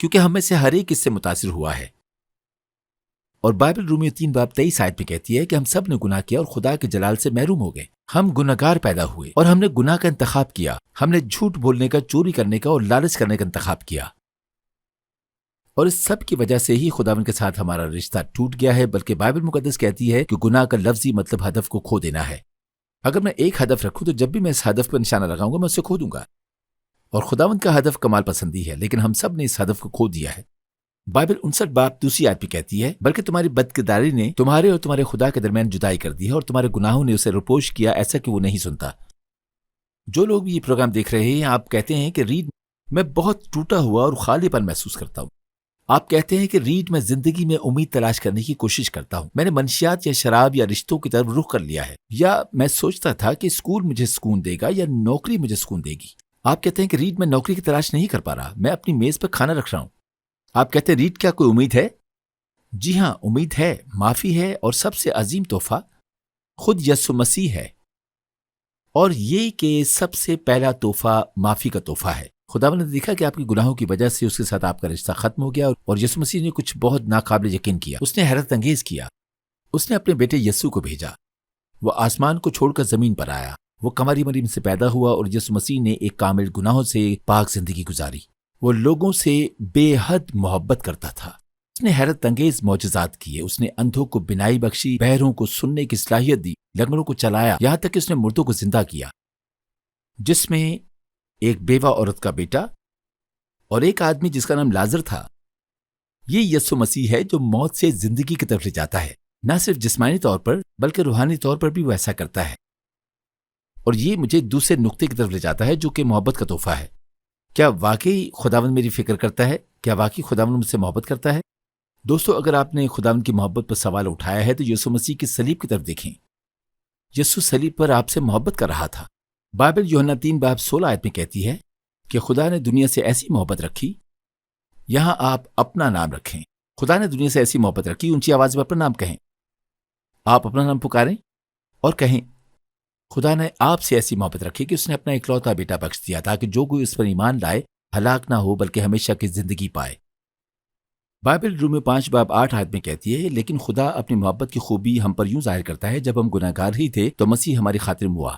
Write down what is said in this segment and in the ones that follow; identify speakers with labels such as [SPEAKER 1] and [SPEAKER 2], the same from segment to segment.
[SPEAKER 1] کیونکہ ہم میں سے ہر ایک اس سے متاثر ہوا ہے۔ اور بائبل رومیو 3:23 میں کہتی ہے کہ ہم سب نے گناہ کیا اور خدا کے جلال سے محروم ہو گئے۔ ہم گناہگار پیدا ہوئے اور ہم نے گناہ کا انتخاب کیا۔ ہم نے جھوٹ بولنے کا، چوری کرنے کا اور لالچ کرنے کا انتخاب کیا، اور اس سب کی وجہ سے ہی خداوند کے ساتھ ہمارا رشتہ ٹوٹ گیا ہے۔ بلکہ بائبل مقدس کہتی ہے کہ گناہ کا لفظی مطلب ہدف کو کھو دینا ہے۔ اگر میں ایک ہدف رکھوں تو جب بھی میں اس ہدف پر نشانہ لگاؤں گا میں اسے کھو دوں گا۔ اور خداوند کا ہدف کمال پسندی ہے، لیکن ہم سب نے اس ہدف کو کھو دیا ہے۔ بائبل 59:2 بھی کہتی ہے، بلکہ تمہاری بدکرداری نے تمہارے اور تمہارے خدا کے درمیان جدائی کر دی ہے، اور تمہارے گناہوں نے اسے روپوش کیا، ایسا کہ وہ نہیں سنتا۔ جو لوگ بھی یہ پروگرام دیکھ رہے ہیں، آپ کہتے ہیں کہ ریڈ میں بہت ٹوٹا ہوا اور خالی پن محسوس کرتا ہوں۔ آپ کہتے ہیں کہ ریڈ میں زندگی میں امید تلاش کرنے کی کوشش کرتا ہوں۔ میں نے منشیات یا شراب یا رشتوں کی طرف رخ کر لیا ہے، یا میں سوچتا تھا کہ اسکول مجھے سکون دے گا یا نوکری مجھے سکون دے گی۔ آپ کہتے ہیں کہ ریڈ میں نوکری کی تلاش نہیں کر پا رہا، میں اپنی میز پر کھانا رکھ رہا ہوں۔ آپ کہتے ہیں ریڈ کیا کوئی امید ہے؟ جی ہاں، امید ہے، معافی ہے، اور سب سے عظیم تحفہ خود یسوع مسیح ہے۔ اور یہ کہ سب سے پہلا تحفہ معافی کا تحفہ ہے۔ خداوند نے دیکھا کہ آپ کی گناہوں کی وجہ سے اس کے ساتھ آپ کا رشتہ ختم ہو گیا، اور یسوع مسیح نے کچھ بہت ناقابل یقین کیا۔ اس نے حیرت انگیز کیا۔ اس نے اپنے بیٹے یسوع کو بھیجا۔ وہ آسمان کو چھوڑ کر زمین پر آیا۔ وہ کماری مریم سے پیدا ہوا، اور یسوع مسیح نے ایک کامل گناہوں سے پاک زندگی گزاری۔ وہ لوگوں سے بے حد محبت کرتا تھا۔ اس نے حیرت انگیز معجزات کیے۔ اس نے اندھوں کو بینائی بخشی، بہروں کو سننے کی صلاحیت دی، لنگڑوں کو چلایا، یہاں تک کہ اس نے مردوں کو زندہ کیا، جس میں ایک بیوہ عورت کا بیٹا اور ایک آدمی جس کا نام لازر تھا۔ یہ یسوع مسیح ہے جو موت سے زندگی کی طرف لے جاتا ہے، نہ صرف جسمانی طور پر بلکہ روحانی طور پر بھی وہ ایسا کرتا ہے۔ اور یہ مجھے دوسرے نقطے کی طرف لے جاتا ہے جو کہ محبت کا تحفہ ہے۔ کیا واقعی خداوند میری فکر کرتا ہے؟ کیا واقعی خداوند مجھ سے محبت کرتا ہے؟ دوستو، اگر آپ نے خداوند کی محبت پر سوال اٹھایا ہے تو یسوع مسیح کی صلیب کی طرف دیکھیں۔ یسوع صلیب پر آپ سے محبت کر رہا تھا۔ بائبل یوحنا 3:16 میں کہتی ہے کہ خدا نے دنیا سے ایسی محبت رکھی، یہاں آپ اپنا نام رکھیں۔ خدا نے دنیا سے ایسی محبت رکھی، اونچی آواز میں اپنا نام کہیں۔ آپ اپنا نام پکاریں اور کہیں، خدا نے آپ سے ایسی محبت رکھی کہ اس نے اپنا اکلوتا بیٹا بخش دیا، تاکہ جو کوئی اس پر ایمان لائے ہلاک نہ ہو بلکہ ہمیشہ کی زندگی پائے۔ بائبل رومیو 5:8 میں کہتی ہے، لیکن خدا اپنی محبت کی خوبی ہم پر یوں ظاہر کرتا ہے، جب ہم گناہ گار ہی تھے تو مسیح ہماری خاطر ہوا۔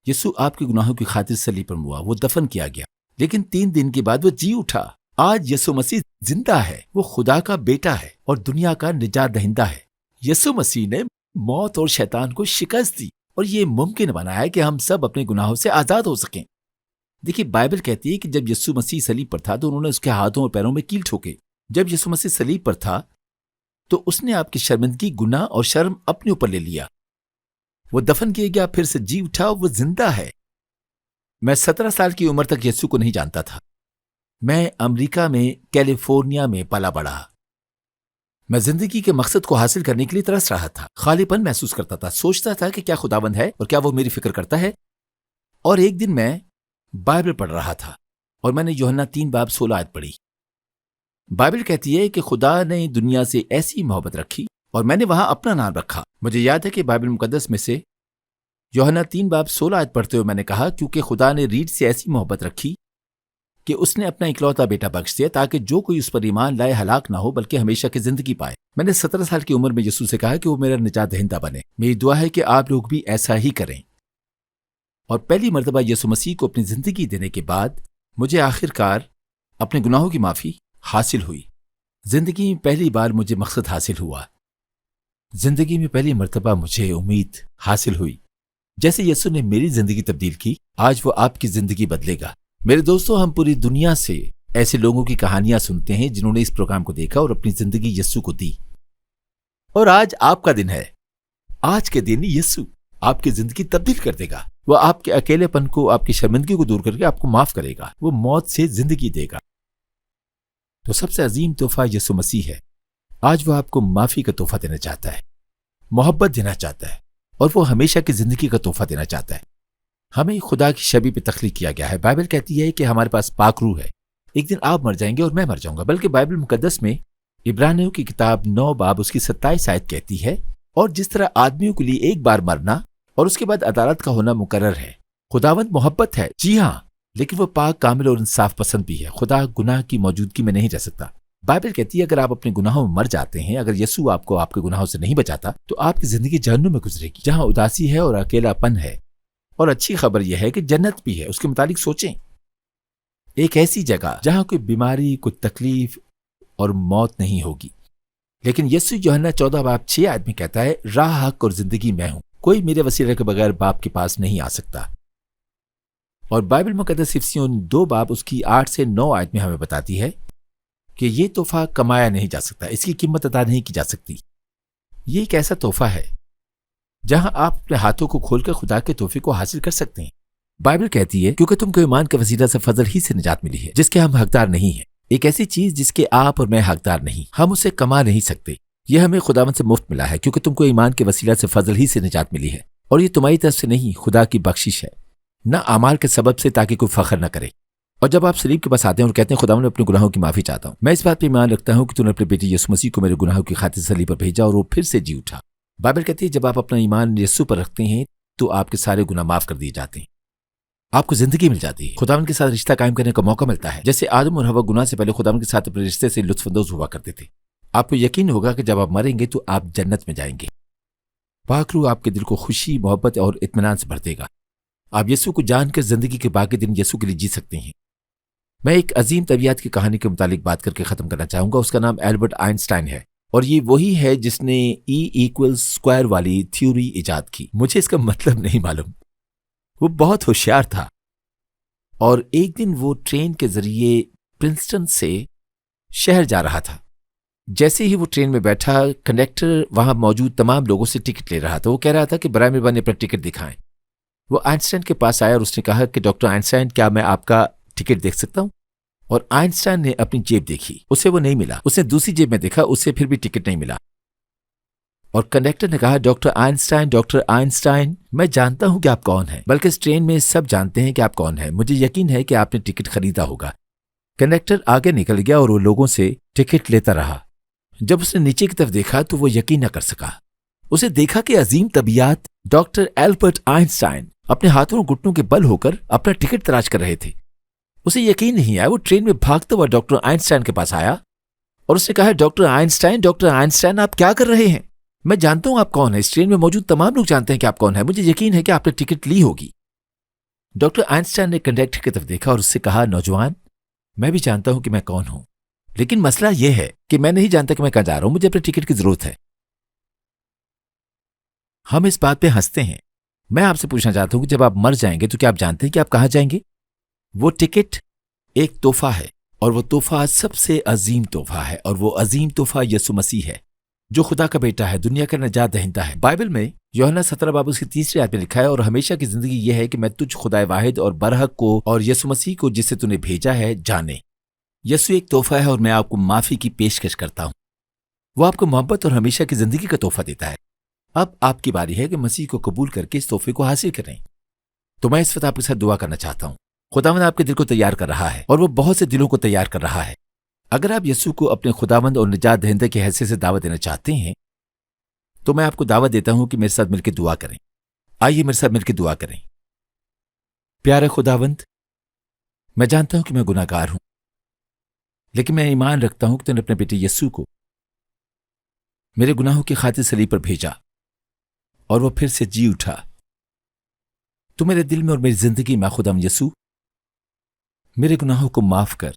[SPEAKER 1] یسوع آپ کے گناہوں کی خاطر صلیب پر ہوا، وہ دفن کیا گیا، لیکن 3 دن کے بعد وہ جی اٹھا۔ آج یسوع مسیح زندہ ہے، وہ خدا کا بیٹا ہے اور دنیا کا نجات دہندہ ہے۔ یسوع مسیح نے موت اور شیطان کو شکست دی اور یہ ممکن بنایا کہ ہم سب اپنے گناہوں سے آزاد ہو سکیں۔ دیکھیے، بائبل کہتی ہے کہ جب یسوع مسیح صلیب پر تھا تو انہوں نے اس کے ہاتھوں اور پیروں میں کیل ٹھوکے۔ جب یسوع مسیح صلیب پر تھا تو اس نے آپ کی شرمندگی، گناہ اور شرم اپنے اوپر لے لیا۔ وہ دفن کیا گیا، پھر سے جی اٹھا، وہ زندہ ہے۔ میں 17 سال کی عمر تک یسوع کو نہیں جانتا تھا۔ میں امریکہ میں کیلیفورنیا میں پلا بڑھا۔ میں زندگی کے مقصد کو حاصل کرنے کے لیے ترس رہا تھا، خالی پن محسوس کرتا تھا، سوچتا تھا کہ کیا خداوند ہے اور کیا وہ میری فکر کرتا ہے۔ اور ایک دن میں بائبل پڑھ رہا تھا اور میں نے یوحنا 3:16 پڑھی۔ بائبل کہتی ہے کہ خدا نے دنیا سے ایسی محبت رکھی، اور میں نے وہاں اپنا نام رکھا۔ مجھے یاد ہے کہ بائبل مقدس میں سے یوحنا 3:16 پڑھتے ہوئے میں نے کہا، کیونکہ خدا نے ریڈ سے ایسی محبت رکھی کہ اس نے اپنا اکلوتا بیٹا بخش دیا، تاکہ جو کوئی اس پر ایمان لائے ہلاک نہ ہو بلکہ ہمیشہ کی زندگی پائے۔ میں نے 17 سال کی عمر میں یسوع سے کہا کہ وہ میرا نجات دہندہ بنے۔ میری دعا ہے کہ آپ لوگ بھی ایسا ہی کریں۔ اور پہلی مرتبہ یسوع مسیح کو اپنی زندگی دینے کے بعد مجھے آخر کار اپنے گناہوں کی معافی حاصل ہوئی۔ زندگی میں پہلی بار مجھے مقصد حاصل ہوا۔ زندگی میں پہلی مرتبہ مجھے امید حاصل ہوئی۔ جیسے یسوع نے میری زندگی تبدیل کی، آج وہ آپ کی زندگی بدلے گا۔ میرے دوستو، ہم پوری دنیا سے ایسے لوگوں کی کہانیاں سنتے ہیں جنہوں نے اس پروگرام کو دیکھا اور اپنی زندگی یسوع کو دی۔ اور آج آپ کا دن ہے۔ آج کے دن یسوع آپ کی زندگی تبدیل کر دے گا۔ وہ آپ کے اکیلے پن کو، آپ کی شرمندگی کو دور کر کے آپ کو معاف کرے گا۔ وہ موت سے زندگی دے گا۔ تو سب سے عظیم تحفہ یسوع مسیح ہے۔ آج وہ آپ کو معافی کا تحفہ دینا چاہتا ہے، محبت دینا چاہتا ہے، اور وہ ہمیشہ کی زندگی کا تحفہ دینا چاہتا ہے۔ ہمیں خدا کی شبیہ پہ تخلیق کیا گیا ہے۔ بائبل کہتی ہے کہ ہمارے پاس پاک روح ہے۔ ایک دن آپ مر جائیں گے اور میں مر جاؤں گا، بلکہ بائبل مقدس میں عبرانیوں کی کتاب 9:27 کہتی ہے، اور جس طرح آدمیوں کے لیے ایک بار مرنا اور اس کے بعد عدالت کا ہونا مقرر ہے، خداوند محبت ہے۔ جی ہاں، لیکن وہ پاک، کامل اور انصاف پسند بھی ہے۔ خدا گناہ کی موجودگی میں نہیں رہ سکتا۔ بائبل کہتی ہے اگر آپ اپنے گناہوں میں مر جاتے ہیں، اگر یسوع آپ کو آپ کے گناہوں سے نہیں بچاتا تو آپ کی زندگی جہنم میں گزرے گی، جہاں اداسی ہے اور اکیلا پن ہے۔ اور اچھی خبر یہ ہے کہ جنت بھی ہے۔ اس کے متعلق سوچیں، ایک ایسی جگہ جہاں کوئی بیماری، کوئی تکلیف اور موت نہیں ہوگی۔ لیکن یسوع یوحنا 14:6 میں کہتا ہے، راہ، حق اور زندگی میں ہوں، کوئی میرے وسیلے کے بغیر باپ کے پاس نہیں آ سکتا۔ اور بائبل مقدس افسیون 2 اس کی 8 سے 9 میں ہمیں بتاتی ہے کہ یہ تحفہ کمایا نہیں جا سکتا، اس کی قیمت ادا نہیں کی جا سکتی۔ یہ ایک ایسا تحفہ ہے جہاں آپ اپنے ہاتھوں کو کھول کر خدا کے تحفے کو حاصل کر سکتے ہیں۔ بائبل کہتی ہے کیونکہ تم کو ایمان کے وسیلہ سے فضل ہی سے نجات ملی ہے، جس کے ہم حقدار نہیں ہیں۔ ایک ایسی چیز جس کے آپ اور میں حقدار نہیں، ہم اسے کما نہیں سکتے۔ یہ ہمیں خداوند سے مفت ملا ہے کیونکہ تم کو ایمان کے وسیلہ سے فضل ہی سے نجات ملی ہے، اور یہ تمہاری طرف سے نہیں، خدا کی بخشش ہے، نہ اعمال کے سبب سے، تاکہ کوئی فخر نہ کرے۔ اور جب آپ صلیب کے پاس آتے ہیں اور کہتے ہیں خداوند میں اپنے گناہوں کی معافی چاہتا ہوں، میں اس بات پہ ایمان رکھتا ہوں کہ تو نے اپنے بیٹے یسوع مسیح کو میرے گناہوں کی خاطر صلیب پر بھیجا اور وہ پھر سے جی اٹھا۔ بائبل کہتی ہے جب آپ اپنا ایمان یسوع پر رکھتے ہیں تو آپ کے سارے گناہ معاف کر دیے جاتے ہیں، آپ کو زندگی مل جاتی ہے، خداوند کے ساتھ رشتہ قائم کرنے کا موقع ملتا ہے۔ جیسے آدم اور حوا گناہ سے پہلے خداوند کے ساتھ اپنے رشتے سے لطف اندوز ہوا کرتے تھے۔ آپ کو یقین ہوگا کہ جب آپ مریں گے تو آپ جنت میں جائیں گے۔ پاک روح آپ کے دل کو خوشی، محبت اور اطمینان سے بھر دے گا۔ آپ یسوع کو جان کر زندگی کے باقی دن یسوع کے لیے جی سکتے ہیں۔ میں ایک عظیم طبیعت کی کہانی کے متعلق بات کر کے ختم کرنا چاہوں گا۔ اس کا نام البرٹ آئنسٹائن ہے، اور یہ وہی ہے جس نے E=² والی تھیوری ایجاد کی۔ مجھے اس کا مطلب نہیں معلوم۔ وہ بہت ہوشیار تھا، اور ایک دن وہ ٹرین کے ذریعے پرنسٹن سے شہر جا رہا تھا۔ جیسے ہی وہ ٹرین میں بیٹھا، کنڈکٹر وہاں موجود تمام لوگوں سے ٹکٹ لے رہا تھا۔ وہ کہہ رہا تھا کہ برائے مہربانی اپنا ٹکٹ دکھائیں۔ وہ آئنسٹائن کے پاس آیا اور اس نے کہا کہ ڈاکٹر آئنسٹائن، کیا میں آپ کا ٹکٹ دیکھ سکتا ہوں؟ اور آئنسٹائن نے اپنی جیب دیکھی، اسے وہ نہیں ملا۔ اس نے دوسری جیب میں دیکھا، اسے پھر بھی ٹکٹ نہیں ملا۔ اور کنڈکٹر نے کہا، ڈاکٹر آئنسٹائن، میں جانتا ہوں کہ آپ کون ہیں، بلکہ اس ٹرین میں سب جانتے ہیں کہ آپ کون ہیں۔ مجھے یقین ہے کہ آپ نے ٹکٹ خریدا ہوگا۔ کنڈکٹر آگے نکل گیا اور وہ لوگوں سے ٹکٹ لیتا رہا۔ جب اس نے نیچے کی طرف دیکھا تو وہ یقین نہ کر سکا۔ اسے دیکھا کہ عظیم طبیعت ڈاکٹر البرٹ آئنسٹائن اپنے ہاتھوں اور گھٹنوں کے بل ہو کر اپنا ٹکٹ تلاش کر رہے تھے۔ اسے یقین نہیں آیا۔ وہ ٹرین میں بھاگتا ہوا ڈاکٹر آئنسٹائن کے پاس آیا اور اس نے کہا، ڈاکٹر آئنسٹائن، آپ کیا کر رہے ہیں؟ میں جانتا ہوں آپ کون ہیں، اس ٹرین میں موجود تمام لوگ جانتے ہیں کہ آپ کون ہیں، مجھے یقین ہے کہ آپ نے ٹکٹ لی ہوگی۔ ڈاکٹر آئنسٹائن نے کنڈکٹر کی طرف دیکھا اور اس سے کہا، نوجوان، میں بھی جانتا ہوں کہ میں کون ہوں، لیکن مسئلہ یہ ہے کہ میں نہیں جانتا کہ میں کہاں جا رہا ہوں، مجھے اپنے ٹکٹ کی ضرورت ہے۔ ہم اس بات پہ ہنستے ہیں۔ میں آپ سے پوچھنا چاہتا ہوں کہ جب آپ مر جائیں گے تو کیا آپ جانتے ہیں کہ آپ کہاں جائیں گے؟ وہ ٹکٹ ایک تحفہ ہے، اور وہ تحفہ سب سے عظیم تحفہ ہے، اور وہ عظیم تحفہ یسوع مسیح ہے، جو خدا کا بیٹا ہے، دنیا کا نجات دہندہ ہے۔ بائبل میں یوحنا 17 اس کی 3 میں لکھا ہے، اور ہمیشہ کی زندگی یہ ہے کہ میں تجھ خدا واحد اور برحق کو اور یسوع مسیح کو جسے تو نے بھیجا ہے جانے۔ یسوع ایک تحفہ ہے، اور میں آپ کو معافی کی پیشکش کرتا ہوں۔ وہ آپ کو محبت اور ہمیشہ کی زندگی کا تحفہ دیتا ہے۔ اب آپ کی باری ہے کہ مسیح کو قبول کر کے اس تحفے کو حاصل کریں۔ تو میں اس وقت آپ کے ساتھ دعا کرنا چاہتا ہوں۔ خداوند آپ کے دل کو تیار کر رہا ہے، اور وہ بہت سے دلوں کو تیار کر رہا ہے۔ اگر آپ یسوع کو اپنے خداوند اور نجات دہندہ کی حیثیت سے دعوت دینا چاہتے ہیں تو میں آپ کو دعوت دیتا ہوں کہ میرے ساتھ مل کے دعا کریں۔ آئیے میرے ساتھ مل کے دعا کریں۔ پیارے خداوند، میں جانتا ہوں کہ میں گناہ گار ہوں، لیکن میں ایمان رکھتا ہوں کہ تو نے اپنے بیٹے یسوع کو میرے گناہوں کی خاطر صلیب پر بھیجا اور وہ پھر سے جی اٹھا۔ تو میرے دل میں اور میری زندگی میں خداوند یسوع میرے گناہوں کو معاف کر۔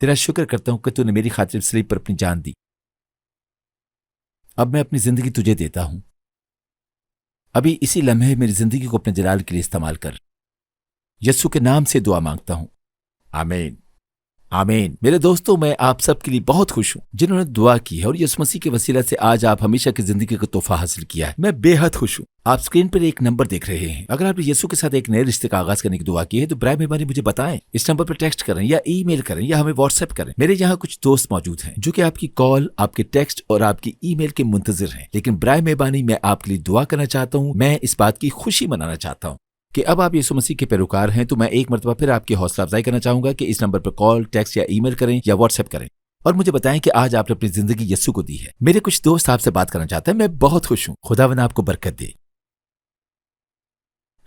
[SPEAKER 1] تیرا شکر کرتا ہوں کہ تو نے میری خاطر صلیب پر اپنی جان دی۔ اب میں اپنی زندگی تجھے دیتا ہوں۔ ابھی اسی لمحے میری زندگی کو اپنے جلال کے لیے استعمال کر۔ یسوع کے نام سے دعا مانگتا ہوں، آمین۔ آمین۔ میرے دوستوں، میں آپ سب کے لیے بہت خوش ہوں جنہوں نے دعا کی ہے، اور یسوع مسیح کے وسیلہ سے آج آپ ہمیشہ کی زندگی کا تحفہ حاصل کیا ہے۔ میں بے حد خوش ہوں۔ آپ اسکرین پر ایک نمبر دیکھ رہے ہیں۔ اگر آپ نے یسوع کے ساتھ ایک نئے رشتے کا آغاز کرنے کی دعا کی ہے تو برائے مہربانی مجھے بتائیں۔ اس نمبر پر ٹیکسٹ کریں یا ای میل کریں یا ہمیں واٹس ایپ کریں۔ میرے یہاں کچھ دوست موجود ہیں جو کہ آپ کی کال، آپ کے ٹیکسٹ اور آپ کی ای میل کے منتظر ہیں، لیکن برائے مہربانی میں آپ کے لیے دعا کرنا چاہتا ہوں۔ میں اس بات کی خوشی منانا چاہتا ہوں کہ اب آپ یسوع مسیح کے پیروکار ہیں، تو میں ایک مرتبہ پھر آپ کی حوصلہ افزائی کرنا چاہوں گا کہ اس نمبر پر کال، ٹیکسٹ یا ای میل کریں یا واٹس ایپ کریں اور مجھے بتائیں کہ آج آپ نے اپنی زندگی یسوع کو دی ہے۔ میرے کچھ دوست آپ سے بات کرنا چاہتے ہیں۔ میں بہت خوش ہوں۔ خداوند آپ کو برکت دے۔